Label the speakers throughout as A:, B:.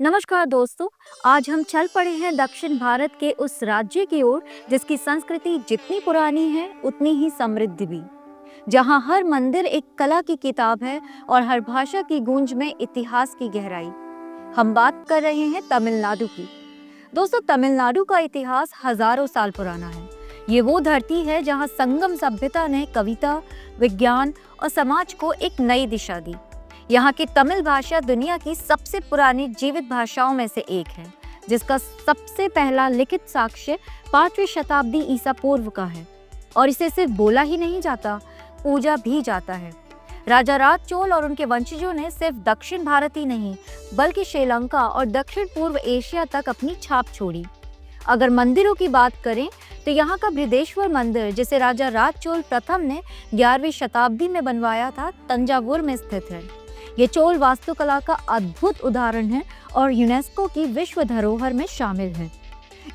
A: नमस्कार दोस्तों। आज हम चल पड़े हैं दक्षिण भारत के उस राज्य की ओर जिसकी संस्कृति जितनी पुरानी है उतनी ही समृद्ध भी, जहां हर मंदिर एक कला की किताब है और हर भाषा की गूंज में इतिहास की गहराई। हम बात कर रहे हैं तमिलनाडु की। दोस्तों, तमिलनाडु का इतिहास हजारों साल पुराना है। ये वो धरती है जहां संगम सभ्यता ने कविता, विज्ञान और समाज को एक नई दिशा दी। यहाँ की तमिल भाषा दुनिया की सबसे पुरानी जीवित भाषाओं में से एक है, जिसका सबसे पहला लिखित साक्ष्य 5वीं शताब्दी ईसा पूर्व का है। और इसे सिर्फ बोला ही नहीं जाता, पूजा भी जाता है। राजा राज चोल और उनके वंशजों ने सिर्फ दक्षिण भारत ही नहीं बल्कि श्रीलंका और दक्षिण पूर्व एशिया तक अपनी छाप छोड़ी। अगर मंदिरों की बात करें तो यहाँ का बृहदेश्वर मंदिर, जिसे राजा राज चोल प्रथम ने 11वीं शताब्दी में बनवाया था, तंजावुर में स्थित है। ये चोल वास्तुकला का अद्भुत उदाहरण है और यूनेस्को की विश्व धरोहर में शामिल है।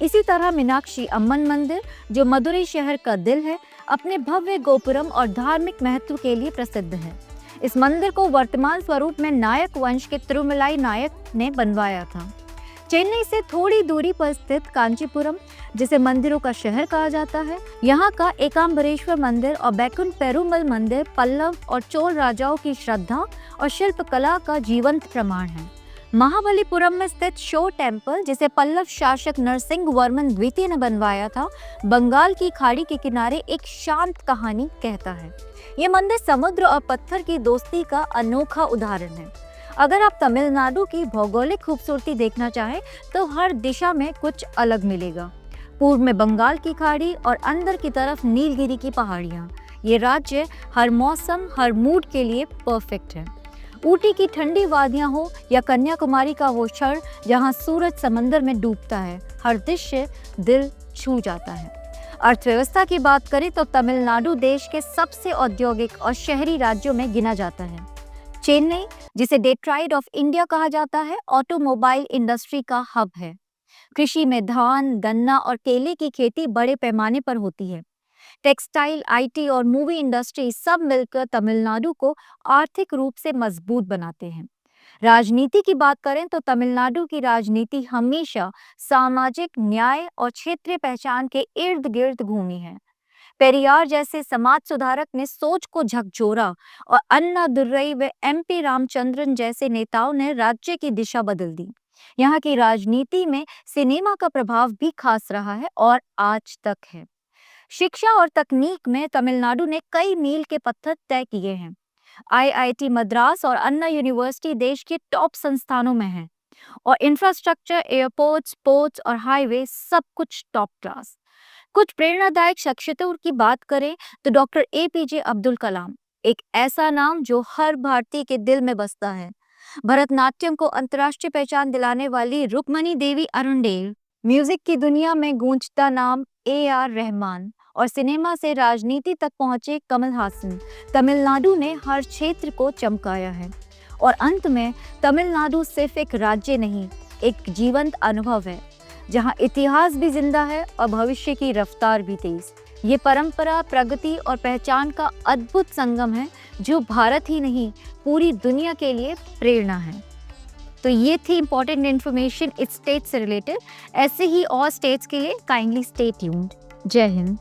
A: इसी तरह मीनाक्षी अम्मन मंदिर, जो मदुरई शहर का दिल है, अपने भव्य गोपुरम और धार्मिक महत्व के लिए प्रसिद्ध है। इस मंदिर को वर्तमान स्वरूप में नायक वंश के तिरुमलाई नायक ने बनवाया था। चेन्नई से थोड़ी दूरी पर स्थित कांचीपुरम, जिसे मंदिरों का शहर कहा जाता है, यहाँ का एकाम्बरेश्वर मंदिर और बैकुंठ पेरुमल मंदिर पल्लव और चोल राजाओं की श्रद्धा और शिल्प कला का जीवंत प्रमाण है। महाबलीपुरम में स्थित शो टेम्पल, जिसे पल्लव शासक नरसिंह वर्मन द्वितीय ने बनवाया था, बंगाल की खाड़ी के किनारे एक शांत कहानी कहता है। ये मंदिर समुद्र और पत्थर की दोस्ती का अनोखा उदाहरण है। अगर आप तमिलनाडु की भौगोलिक खूबसूरती देखना चाहें तो हर दिशा में कुछ अलग मिलेगा। पूर्व में बंगाल की खाड़ी और अंदर की तरफ नीलगिरी की पहाड़ियाँ। ये राज्य हर मौसम, हर मूड के लिए परफेक्ट है। ऊटी की ठंडी वादियाँ हो या कन्याकुमारी का वो क्षण जहाँ सूरज समंदर में डूबता है, हर दृश्य दिल छू जाता है। अर्थव्यवस्था की बात करें तो तमिलनाडु देश के सबसे औद्योगिक और शहरी राज्यों में गिना जाता है। चेन्नई, जिसे डेट्रॉइट ऑफ इंडिया कहा जाता है, ऑटोमोबाइल इंडस्ट्री का हब है। कृषि में धान, गन्ना और केले की खेती बड़े पैमाने पर होती है। टेक्सटाइल, आईटी और मूवी इंडस्ट्री सब मिलकर तमिलनाडु को आर्थिक रूप से मजबूत बनाते हैं। राजनीति की बात करें तो तमिलनाडु की राजनीति हमेशा सामाजिक न्याय और क्षेत्रीय पहचान के इर्द गिर्द घूमी है। पेरियार जैसे समाज सुधारक ने सोच को झकझोरा और अन्नादुरई व एमपी रामचंद्रन जैसे नेताओं ने राज्य की दिशा बदल दी। यहाँ की राजनीति में सिनेमा का प्रभाव भी खास रहा है और आज तक है। शिक्षा और तकनीक में तमिलनाडु ने कई मील के पत्थर तय किए हैं। आईआईटी मद्रास और अन्ना यूनिवर्सिटी देश के टॉप संस्थानों में है और इंफ्रास्ट्रक्चर, एयरपोर्ट्स, पोर्ट्स और हाईवे सब कुछ टॉप क्लास। कुछ प्रेरणादायक शख्सियतों की बात करें तो डॉक्टर एपीजे अब्दुल कलाम, एक ऐसा नाम जो हर भारतीय के दिल में बसता है। भरतनाट्यम को अंतर्राष्ट्रीय पहचान दिलाने वाली रुक्मणी देवी अरुणडेल, म्यूजिक की दुनिया में गूंजता नाम AR रहमान और सिनेमा से राजनीति तक पहुंचे कमल हासन। तमिलनाडु ने हर क्षेत्र को चमकाया है। और अंत में, तमिलनाडु सिर्फ एक राज्य नहीं, एक जीवंत अनुभव है, जहां इतिहास भी जिंदा है और भविष्य की रफ्तार भी तेज। ये परंपरा, प्रगति और पहचान का अद्भुत संगम है, जो भारत ही नहीं पूरी दुनिया के लिए प्रेरणा है। तो ये थी इंपॉर्टेंट इन्फॉर्मेशन इस स्टेट से रिलेटेड। ऐसे ही और स्टेट्स के लिए काइंडली स्टे ट्यून्ड। जय हिंद।